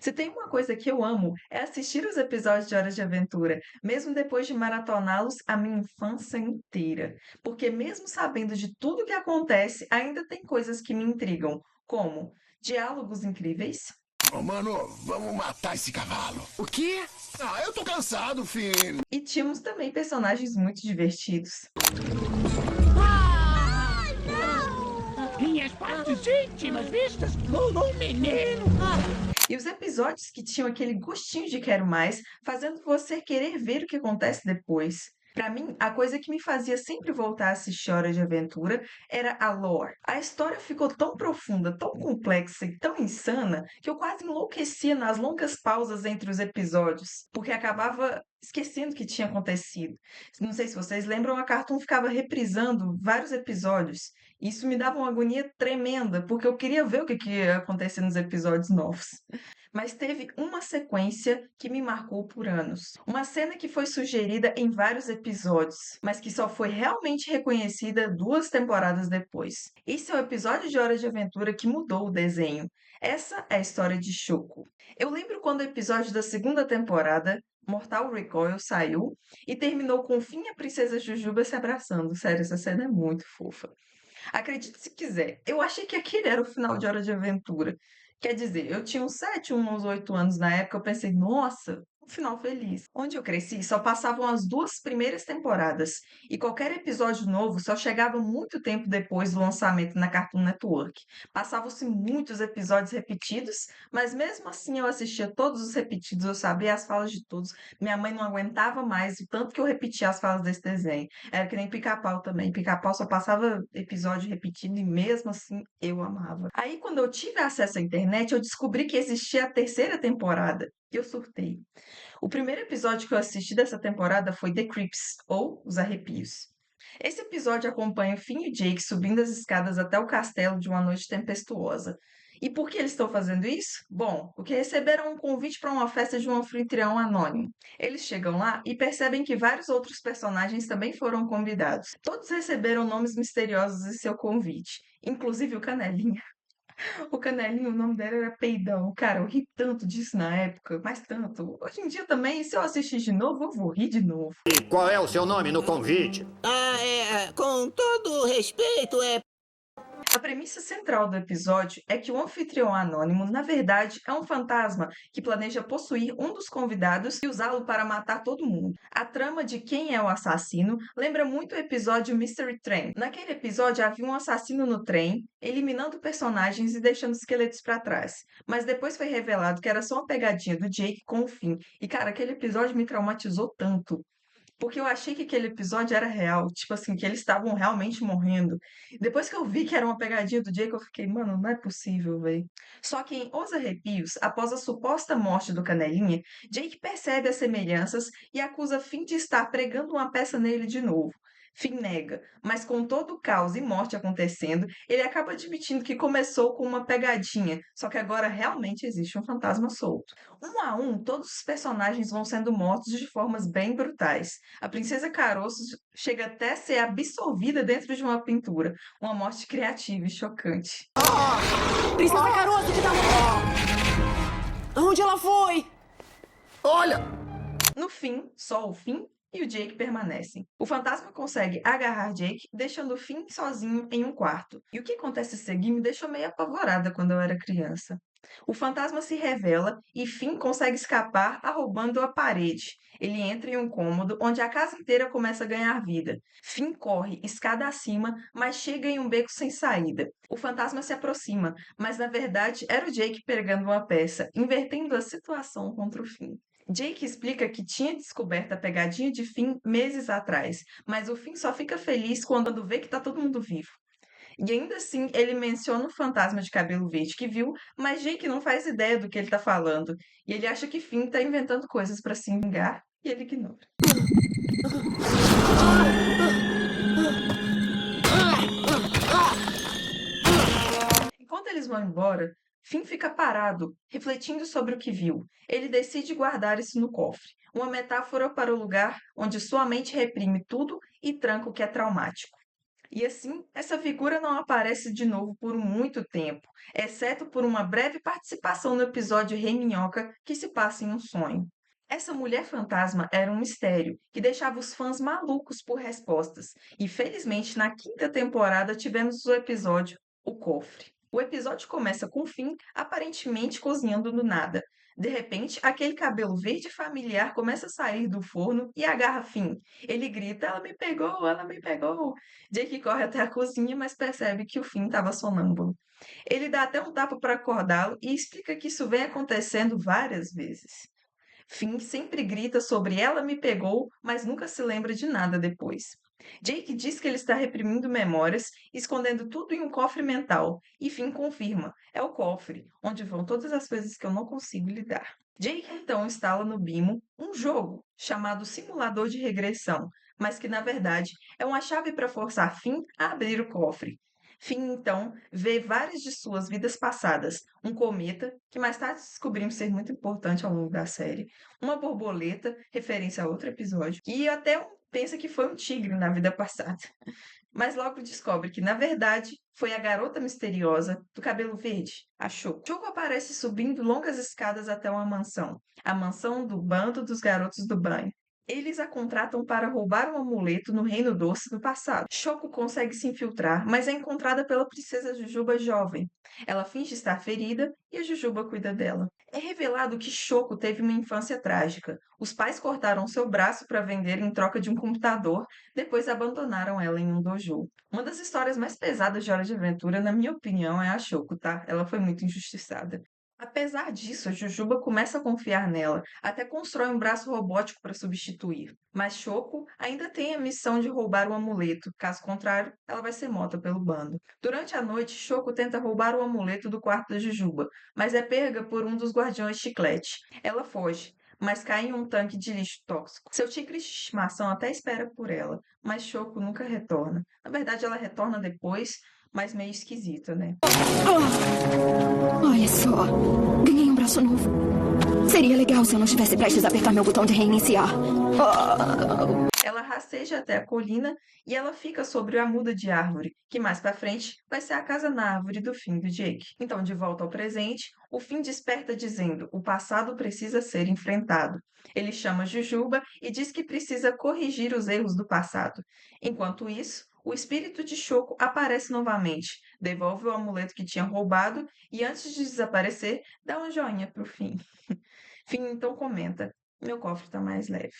Se tem uma coisa que eu amo, é assistir os episódios de Hora de Aventura, mesmo depois de maratoná-los a minha infância inteira. Porque mesmo sabendo de tudo que acontece, ainda tem coisas que me intrigam, como diálogos incríveis Ô, mano, vamos matar esse cavalo. O quê? Ah, eu tô cansado, Finn. e tínhamos também personagens muito divertidos. Minhas partes íntimas vistas por um menino. E os episódios que tinham aquele gostinho de quero mais, fazendo você querer ver o que acontece depois. Pra mim, a coisa que me fazia sempre voltar a assistir Hora de Aventura era a lore. A história ficou tão profunda, tão complexa e tão insana que eu quase enlouquecia nas longas pausas entre os episódios, porque acabava esquecendo o que tinha acontecido. Não sei se vocês lembram, a Cartoon ficava reprisando vários episódios. Isso me dava uma agonia tremenda, porque eu queria ver o que ia acontecer nos episódios novos. Mas teve uma sequência que me marcou por anos. Uma cena que foi sugerida em vários episódios, mas que só foi realmente reconhecida 2 temporadas depois. Esse é o episódio de Hora de Aventura que mudou o desenho. Essa é a história de Choco. Eu lembro quando o episódio da segunda temporada, Mortal Recoil, saiu e terminou com o Finn e a Princesa Jujuba se abraçando. Sério, essa cena é muito fofa. Acredite se quiser, eu achei que aquele era o final de Hora de Aventura. Quer dizer, eu tinha uns 7, uns 8 anos na época, eu pensei, nossa, um final feliz. Onde eu cresci, só passavam as 2 primeiras temporadas, e qualquer episódio novo só chegava muito tempo depois do lançamento na Cartoon Network. Passavam-se muitos episódios repetidos, mas mesmo assim eu assistia todos os repetidos, eu sabia as falas de todos. Minha mãe não aguentava mais o tanto que eu repetia as falas desse desenho. Era que nem Pica-Pau também. Pica-Pau só passava episódio repetido e mesmo assim eu amava. Aí, quando eu tive acesso à internet, eu descobri que existia a terceira temporada. E eu surtei. O primeiro episódio que eu assisti dessa temporada foi The Creeps, ou Os Arrepios. Esse episódio acompanha Finn e Jake subindo as escadas até o castelo de uma noite tempestuosa. E por que eles estão fazendo isso? Bom, porque receberam um convite para uma festa de um anfitrião anônimo. Eles chegam lá e percebem que vários outros personagens também foram convidados. Todos receberam nomes misteriosos em seu convite, inclusive o Canelinha. O Canelinho, o nome dela era Peidão. Cara, eu ri tanto disso na época, mas tanto. Hoje em dia também, se eu assistir de novo, eu vou rir de novo. E qual é o seu nome no convite? Com todo respeito, A premissa central do episódio é que o anfitrião anônimo, na verdade, é um fantasma que planeja possuir um dos convidados e usá-lo para matar todo mundo. A trama de quem é o assassino lembra muito o episódio Mystery Train. Naquele episódio havia um assassino no trem, eliminando personagens e deixando esqueletos para trás. Mas depois foi revelado que era só uma pegadinha do Jake com o Finn. E cara, aquele episódio me traumatizou tanto. Porque eu achei que aquele episódio era real, tipo assim, que eles estavam realmente morrendo. Depois que eu vi que era uma pegadinha do Jake, eu fiquei, mano, não é possível, velho. Só que em Os Arrepios, após a suposta morte do Canelinha, Jake percebe as semelhanças e acusa Finn de estar pregando uma peça nele de novo. Finn nega, mas com todo o caos e morte acontecendo, ele acaba admitindo que começou com uma pegadinha, só que agora realmente existe um fantasma solto. Um a um, todos os personagens vão sendo mortos de formas bem brutais. A princesa Caroço chega até a ser absorvida dentro de uma pintura. Uma morte criativa e chocante. Princesa Caroço que tá Onde ela foi? Olha! No fim, só o Finn e o Jake permanecem. O fantasma consegue agarrar Jake, deixando o Finn sozinho em um quarto. E o que acontece a seguir me deixou meio apavorada quando eu era criança. O fantasma se revela e Finn consegue escapar arrombando a parede. Ele entra em um cômodo onde a casa inteira começa a ganhar vida. Finn corre escada acima, mas chega em um beco sem saída. O fantasma se aproxima, mas na verdade era o Jake pregando uma peça, invertendo a situação contra o Finn. Jake explica que tinha descoberto a pegadinha de Finn meses atrás, mas o Finn só fica feliz quando vê que tá todo mundo vivo. E ainda assim, ele menciona o fantasma de cabelo verde que viu, mas Jake não faz ideia do que ele tá falando. E ele acha que Finn tá inventando coisas pra se vingar, e ele ignora. Enquanto eles vão embora, Finn fica parado, refletindo sobre o que viu. Ele decide guardar isso no cofre, uma metáfora para o lugar onde sua mente reprime tudo e tranca o que é traumático. E assim, essa figura não aparece de novo por muito tempo, exceto por uma breve participação no episódio Rei Minhoca, que se passa em um sonho. Essa mulher fantasma era um mistério que deixava os fãs malucos por respostas, e felizmente na quinta temporada tivemos o episódio O Cofre. O episódio começa com o Finn aparentemente cozinhando do nada. De repente, aquele cabelo verde familiar começa a sair do forno e agarra Finn. Ele grita: Ela me pegou, ela me pegou. Jake corre até a cozinha, mas percebe que o Finn estava sonâmbulo. Ele dá até um tapa para acordá-lo e explica que isso vem acontecendo várias vezes. Finn sempre grita sobre ela me pegou, mas nunca se lembra de nada depois. Jake diz que ele está reprimindo memórias, escondendo tudo em um cofre mental, e Finn confirma: é o cofre, onde vão todas as coisas que eu não consigo lidar. Jake então instala no Bimo um jogo chamado Simulador de Regressão, mas que na verdade é uma chave para forçar Finn a abrir o cofre. Finn então vê várias de suas vidas passadas, um cometa, que mais tarde descobrimos ser muito importante ao longo da série, uma borboleta, referência a outro episódio, e até pensa que foi um tigre na vida passada. Mas logo descobre que, na verdade, foi a garota misteriosa do cabelo verde, a Choco. Choco aparece subindo longas escadas até uma mansão, a mansão do bando dos garotos do banho. Eles a contratam para roubar um amuleto no Reino Doce no passado. Choco consegue se infiltrar, mas é encontrada pela princesa Jujuba jovem. Ela finge estar ferida e a Jujuba cuida dela. É revelado que Choco teve uma infância trágica. Os pais cortaram seu braço para vender em troca de um computador, depois abandonaram ela em um dojo. Uma das histórias mais pesadas de Hora de Aventura, na minha opinião, é a Choco, tá? Ela foi muito injustiçada. Apesar disso, a Jujuba começa a confiar nela, até constrói um braço robótico para substituir. Mas Choco ainda tem a missão de roubar o amuleto, caso contrário, ela vai ser morta pelo bando. Durante a noite, Choco tenta roubar o amuleto do quarto da Jujuba, mas é pega por um dos guardiões Chiclete. Ela foge, mas cai em um tanque de lixo tóxico. Seu tigre de estimação até espera por ela, mas Choco nunca retorna. Na verdade, ela retorna depois, mas meio esquisita, né? Olha só, ganhei um braço novo. Seria legal se eu não estivesse prestes a apertar meu botão de reiniciar. Ela rasteja até a colina e ela fica sobre a muda de árvore, que mais pra frente vai ser a casa na árvore do Finn do Jake. Então, de volta ao presente, o Finn desperta dizendo: o passado precisa ser enfrentado. Ele chama Jujuba e diz que precisa corrigir os erros do passado. Enquanto isso, o espírito de Choco aparece novamente, devolve o amuleto que tinha roubado e, antes de desaparecer, dá uma joinha pro Finn. Finn então comenta: meu cofre tá mais leve.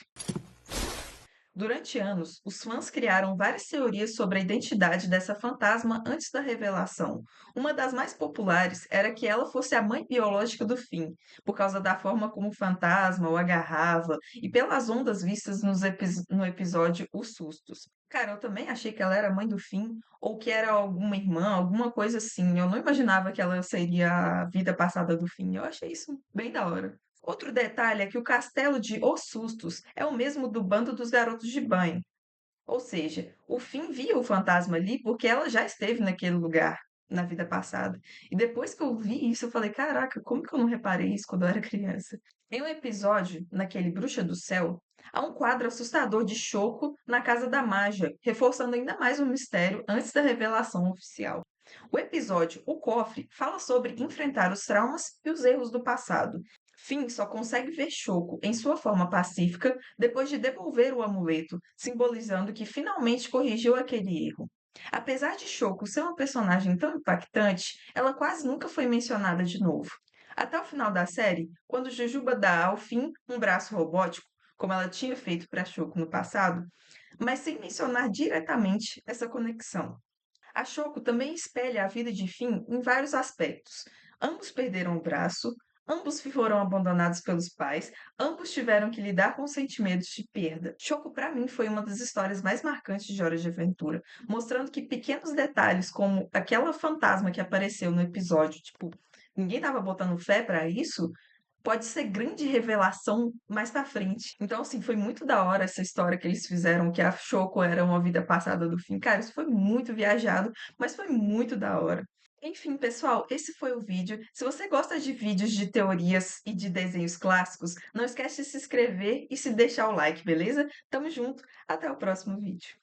Durante anos, os fãs criaram várias teorias sobre a identidade dessa fantasma antes da revelação. Uma das mais populares era que ela fosse a mãe biológica do Finn, por causa da forma como o fantasma o agarrava e pelas ondas vistas no episódio Os Sustos. Cara, eu também achei que ela era mãe do Finn, ou que era alguma irmã, alguma coisa assim. Eu não imaginava que ela seria a vida passada do Finn. Eu achei isso bem da hora. Outro detalhe é que o castelo de Os Sustos é o mesmo do bando dos garotos de banho. Ou seja, o Finn via o fantasma ali porque ela já esteve naquele lugar na vida passada. E depois que eu vi isso, eu falei: caraca, como que eu não reparei isso quando eu era criança? Em um episódio, naquele Bruxa do Céu, há um quadro assustador de Choco na casa da Maja, reforçando ainda mais o mistério antes da revelação oficial. O episódio O Cofre fala sobre enfrentar os traumas e os erros do passado. Finn só consegue ver Choco em sua forma pacífica depois de devolver o amuleto, simbolizando que finalmente corrigiu aquele erro. Apesar de Choco ser uma personagem tão impactante, ela quase nunca foi mencionada de novo. Até o final da série, quando Jujuba dá ao Finn um braço robótico, como ela tinha feito para Choco no passado, mas sem mencionar diretamente essa conexão. A Choco também espelha a vida de Finn em vários aspectos. Ambos perderam o braço, ambos foram abandonados pelos pais, ambos tiveram que lidar com sentimentos de perda. Choco, para mim, foi uma das histórias mais marcantes de Hora de Aventura, mostrando que pequenos detalhes, como aquela fantasma que apareceu no episódio, tipo, ninguém tava botando fé para isso, pode ser grande revelação mais pra frente. Então, assim, foi muito da hora essa história que eles fizeram, que a Choco era uma vida passada do Finn. Cara, isso foi muito viajado, mas foi muito da hora. Enfim, pessoal, esse foi o vídeo. Se você gosta de vídeos de teorias e de desenhos clássicos, não esquece de se inscrever e se deixar o like, beleza? Tamo junto, até o próximo vídeo.